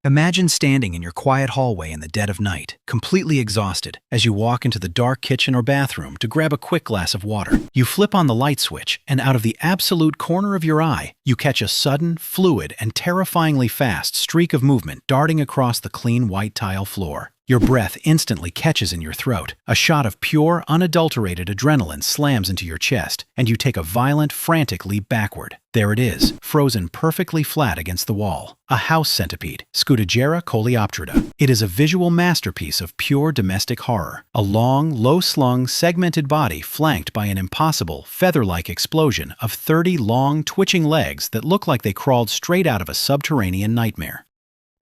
Imagine standing in your quiet hallway in the dead of night, completely exhausted, as you walk into the dark kitchen or bathroom to grab a quick glass of water. You flip on the light switch, and out of the absolute corner of your eye, you catch a sudden, fluid, and terrifyingly fast streak of movement darting across the clean white tile floor. Your breath instantly catches in your throat. A shot of pure, unadulterated adrenaline slams into your chest, and you take a violent, frantic leap backward. There it is, frozen perfectly flat against the wall. A house centipede, Scutigera coleoptrata. It is a visual masterpiece of pure domestic horror. A long, low-slung, segmented body flanked by an impossible, feather-like explosion of 30 long, twitching legs that look like they crawled straight out of a subterranean nightmare.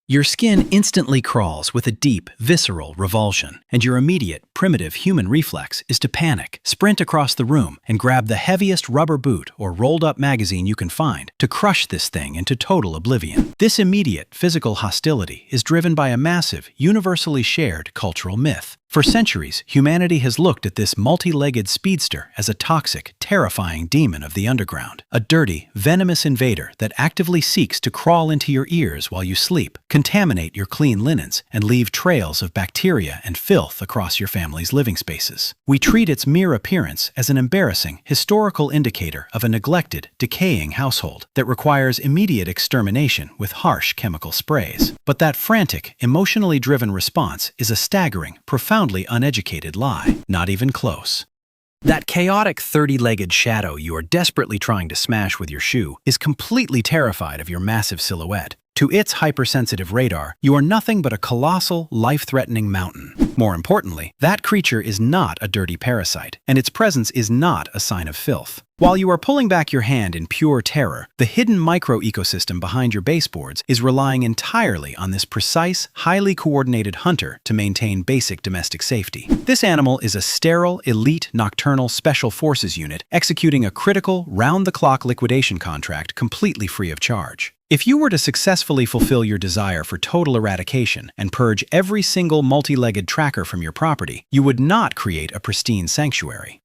Your skin instantly crawls with a deep, visceral revulsion, and your immediate, primitive human reflex is to panic, sprint across the room, and grab the heaviest rubber boot or rolled-up magazine you can find to crush this thing into total oblivion. This immediate physical hostility is driven by a massive, universally shared cultural myth. For centuries, humanity has looked at this multi-legged speedster as a toxic, terrifying demon of the underground, a dirty, venomous invader that actively seeks to crawl into your ears while you sleep, contaminate your clean linens, and leave trails of bacteria and filth across your family's living spaces. We treat its mere appearance as an embarrassing, historical indicator of a neglected, decaying household that requires immediate extermination with harsh chemical sprays. But that frantic, emotionally driven response is a staggering, profoundly uneducated lie. Not even close. That chaotic 30-legged shadow you are desperately trying to smash with your shoe is completely terrified of your massive silhouette. To its hypersensitive radar, you are nothing but a colossal, life-threatening mountain. More importantly, that creature is not a dirty parasite, and its presence is not a sign of filth. While you are pulling back your hand in pure terror, the hidden micro-ecosystem behind your baseboards is relying entirely on this precise, highly coordinated hunter to maintain basic domestic safety. This animal is a sterile, elite, nocturnal special forces unit executing a critical, round-the-clock liquidation contract completely free of charge. If you were to successfully fulfill your desire for total eradication and purge every single multi-legged tracker from your property, you would not create a pristine sanctuary.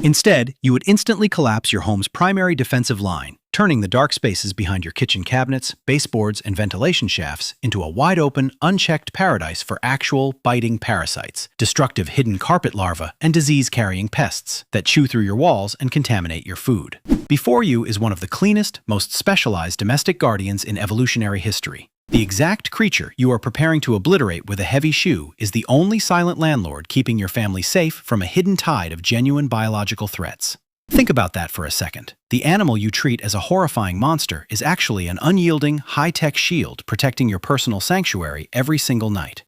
Instead, you would instantly collapse your home's primary defensive line, turning the dark spaces behind your kitchen cabinets, baseboards, and ventilation shafts into a wide-open, unchecked paradise for actual, biting parasites, destructive hidden carpet larvae, and disease-carrying pests that chew through your walls and contaminate your food. Before you is one of the cleanest, most specialized domestic guardians in evolutionary history. The exact creature you are preparing to obliterate with a heavy shoe is the only silent landlord keeping your family safe from a hidden tide of genuine biological threats. Think about that for a second. The animal you treat as a horrifying monster is actually an unyielding, high-tech shield protecting your personal sanctuary every single night.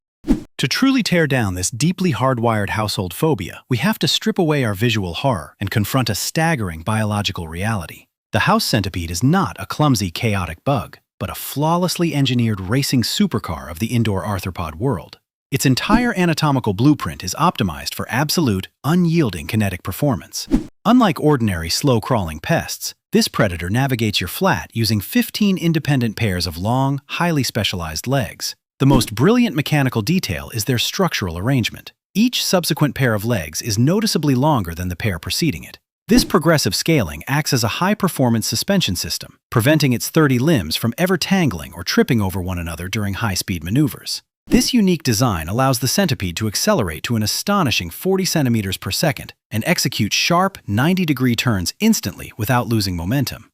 To truly tear down this deeply hardwired household phobia, we have to strip away our visual horror and confront a staggering biological reality. The house centipede is not a clumsy, chaotic bug, but a flawlessly engineered racing supercar of the indoor arthropod world. Its entire anatomical blueprint is optimized for absolute, unyielding kinetic performance. Unlike ordinary slow-crawling pests, this predator navigates your flat using 15 independent pairs of long, highly specialized legs. The most brilliant mechanical detail is their structural arrangement. Each subsequent pair of legs is noticeably longer than the pair preceding it. This progressive scaling acts as a high-performance suspension system, preventing its 30 limbs from ever tangling or tripping over one another during high-speed maneuvers. This unique design allows the centipede to accelerate to an astonishing 40 centimeters per second and execute sharp, 90-degree turns instantly without losing momentum.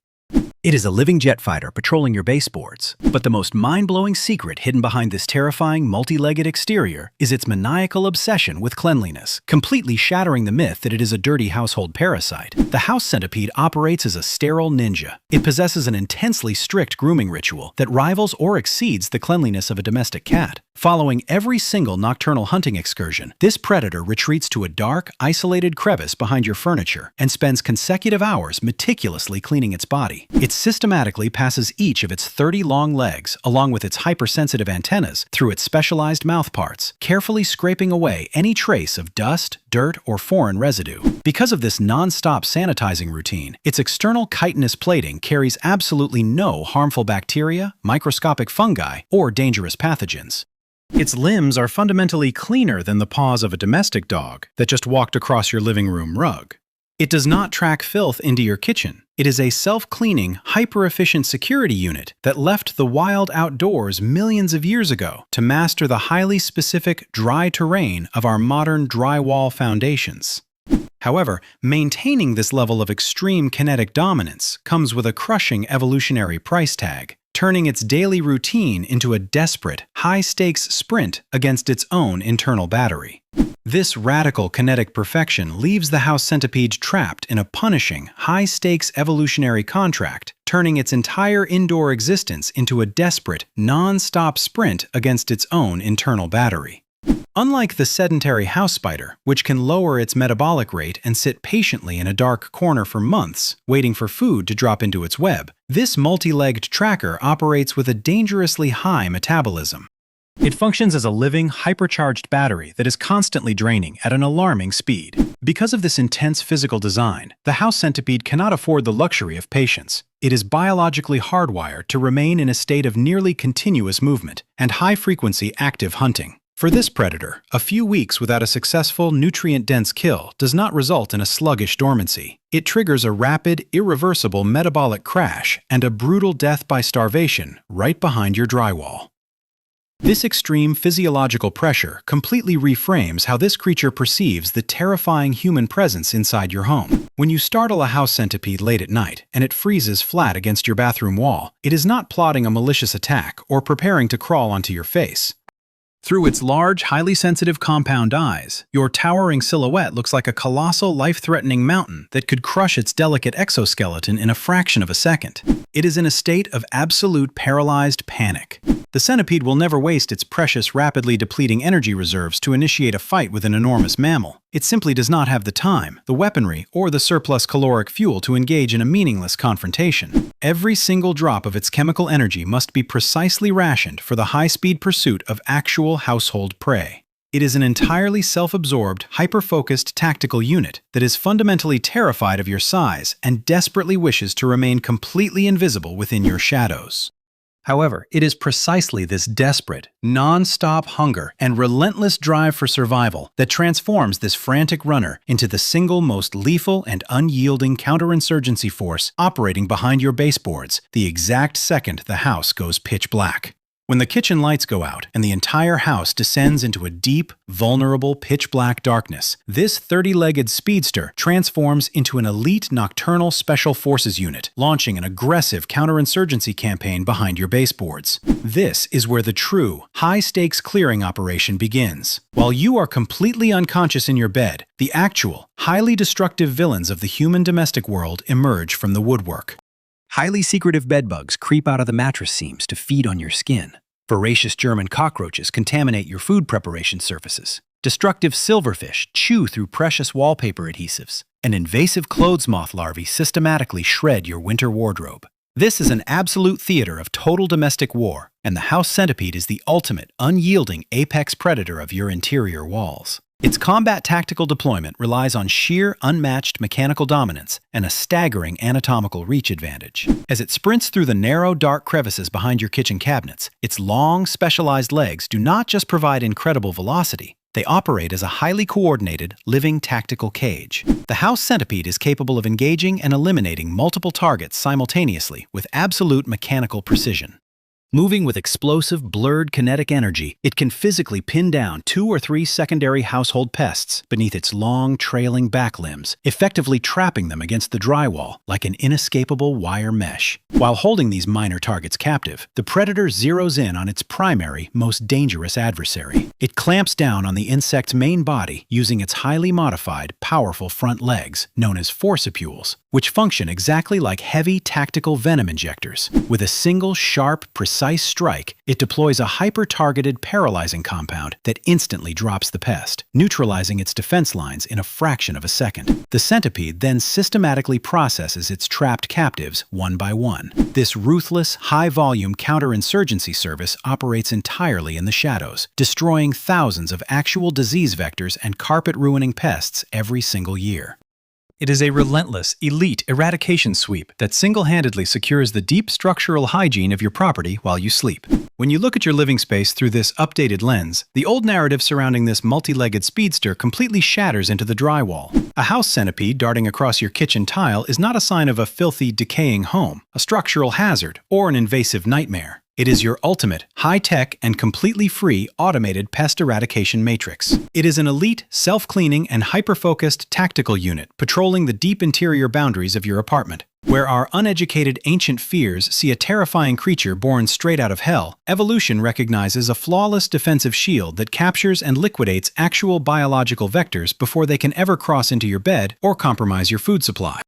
It is a living jet fighter patrolling your baseboards, but the most mind-blowing secret hidden behind this terrifying, multi-legged exterior is its maniacal obsession with cleanliness, completely shattering the myth that it is a dirty household parasite. The house centipede operates as a sterile ninja. It possesses an intensely strict grooming ritual that rivals or exceeds the cleanliness of a domestic cat. Following every single nocturnal hunting excursion, this predator retreats to a dark, isolated crevice behind your furniture and spends consecutive hours meticulously cleaning its body. It systematically passes each of its 30 long legs, along with its hypersensitive antennas, through its specialized mouthparts, carefully scraping away any trace of dust, dirt, or foreign residue. Because of this non-stop sanitizing routine, its external chitinous plating carries absolutely no harmful bacteria, microscopic fungi, or dangerous pathogens. Its limbs are fundamentally cleaner than the paws of a domestic dog that just walked across your living room rug. It does not track filth into your kitchen. It is a self-cleaning, hyper-efficient security unit that left the wild outdoors millions of years ago to master the highly specific dry terrain of our modern drywall foundations. However, maintaining this level of extreme kinetic dominance comes with a crushing evolutionary price tag, turning its daily routine into a desperate, high-stakes sprint against its own internal battery. This radical kinetic perfection leaves the House Centipede trapped in a punishing, high-stakes evolutionary contract, turning its entire indoor existence into a desperate, non-stop sprint against its own internal battery. Unlike the sedentary house spider, which can lower its metabolic rate and sit patiently in a dark corner for months, waiting for food to drop into its web, this multi-legged tracker operates with a dangerously high metabolism. It functions as a living, hypercharged battery that is constantly draining at an alarming speed. Because of this intense physical design, the House Centipede cannot afford the luxury of patience. It is biologically hardwired to remain in a state of nearly continuous movement and high-frequency active hunting. For this predator, a few weeks without a successful, nutrient-dense kill does not result in a sluggish dormancy. It triggers a rapid, irreversible metabolic crash and a brutal death by starvation right behind your drywall. This extreme physiological pressure completely reframes how this creature perceives the terrifying human presence inside your home. When you startle a house centipede late at night and it freezes flat against your bathroom wall, it is not plotting a malicious attack or preparing to crawl onto your face. Through its large, highly sensitive compound eyes, your towering silhouette looks like a colossal, life-threatening mountain that could crush its delicate exoskeleton in a fraction of a second. It is in a state of absolute paralyzed panic. The centipede will never waste its precious, rapidly depleting energy reserves to initiate a fight with an enormous mammal. It simply does not have the time, the weaponry, or the surplus caloric fuel to engage in a meaningless confrontation. Every single drop of its chemical energy must be precisely rationed for the high-speed pursuit of actual household prey. It is an entirely self-absorbed, hyper-focused tactical unit that is fundamentally terrified of your size and desperately wishes to remain completely invisible within your shadows. However, it is precisely this desperate, non-stop hunger and relentless drive for survival that transforms this frantic runner into the single most lethal and unyielding counterinsurgency force operating behind your baseboards the exact second the house goes pitch black. When the kitchen lights go out and the entire house descends into a deep, vulnerable, pitch-black darkness, this 30-legged speedster transforms into an elite nocturnal special forces unit, launching an aggressive counterinsurgency campaign behind your baseboards. This is where the true, high-stakes clearing operation begins. While you are completely unconscious in your bed, the actual, highly destructive villains of the human domestic world emerge from the woodwork. Highly secretive bedbugs creep out of the mattress seams to feed on your skin. Voracious German cockroaches contaminate your food preparation surfaces. Destructive silverfish chew through precious wallpaper adhesives. And invasive clothes moth larvae systematically shred your winter wardrobe. This is an absolute theater of total domestic war, and the house centipede is the ultimate, unyielding apex predator of your interior walls. Its combat tactical deployment relies on sheer, unmatched mechanical dominance and a staggering anatomical reach advantage. As it sprints through the narrow, dark crevices behind your kitchen cabinets, its long, specialized legs do not just provide incredible velocity, they operate as a highly coordinated, living tactical cage. The house centipede is capable of engaging and eliminating multiple targets simultaneously with absolute mechanical precision. Moving with explosive, blurred kinetic energy, it can physically pin down 2 or 3 secondary household pests beneath its long, trailing back limbs, effectively trapping them against the drywall like an inescapable wire mesh. While holding these minor targets captive, the predator zeroes in on its primary, most dangerous adversary. It clamps down on the insect's main body using its highly modified, powerful front legs, known as forcipules, which function exactly like heavy tactical venom injectors. With a single, sharp, precise strike, it deploys a hyper-targeted paralyzing compound that instantly drops the pest, neutralizing its defense lines in a fraction of a second. The centipede then systematically processes its trapped captives one by one. This ruthless, high-volume counterinsurgency service operates entirely in the shadows, destroying thousands of actual disease vectors and carpet-ruining pests every single year. It is a relentless, elite eradication sweep that single-handedly secures the deep structural hygiene of your property while you sleep. When you look at your living space through this updated lens, the old narrative surrounding this multi-legged speedster completely shatters into the drywall. A house centipede darting across your kitchen tile is not a sign of a filthy, decaying home, a structural hazard, or an invasive nightmare. It is your ultimate, high-tech, and completely free automated pest eradication matrix. It is an elite, self-cleaning, and hyper-focused tactical unit patrolling the deep interior boundaries of your apartment. Where our uneducated ancient fears see a terrifying creature born straight out of hell, evolution recognizes a flawless defensive shield that captures and liquidates actual biological vectors before they can ever cross into your bed or compromise your food supply.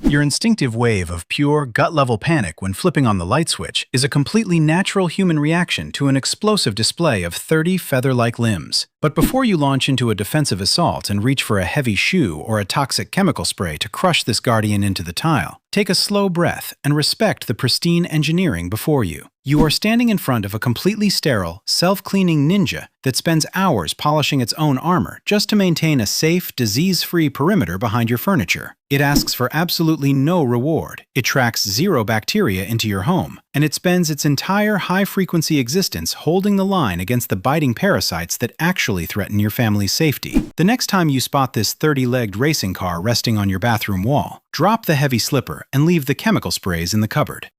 Your instinctive wave of pure, gut-level panic when flipping on the light switch is a completely natural human reaction to an explosive display of 30 feather-like limbs. But before you launch into a defensive assault and reach for a heavy shoe or a toxic chemical spray to crush this guardian into the tile, take a slow breath and respect the pristine engineering before you. You are standing in front of a completely sterile, self-cleaning ninja that spends hours polishing its own armor just to maintain a safe, disease-free perimeter behind your furniture. It asks for absolutely no reward. It tracks 0 bacteria into your home, and it spends its entire high-frequency existence holding the line against the biting parasites that actually threaten your family's safety. The next time you spot this 30-legged racing car resting on your bathroom wall, drop the heavy slipper and leave the chemical sprays in the cupboard.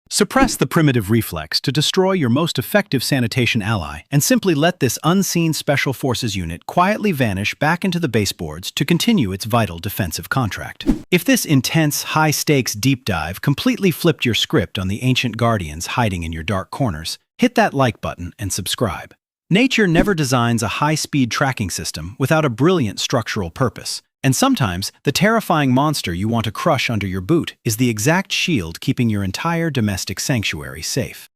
Suppress the primitive reflex to destroy your most effective sanitation ally and simply let this unseen Special Forces unit quietly vanish back into the baseboards to continue its vital defensive contract. If this intense, high-stakes deep dive completely flipped your script on the ancient guardians hiding in your dark corners, hit that like button and subscribe. Nature never designs a high-speed tracking system without a brilliant structural purpose. And sometimes, the terrifying monster you want to crush under your boot is the exact shield keeping your entire domestic sanctuary safe.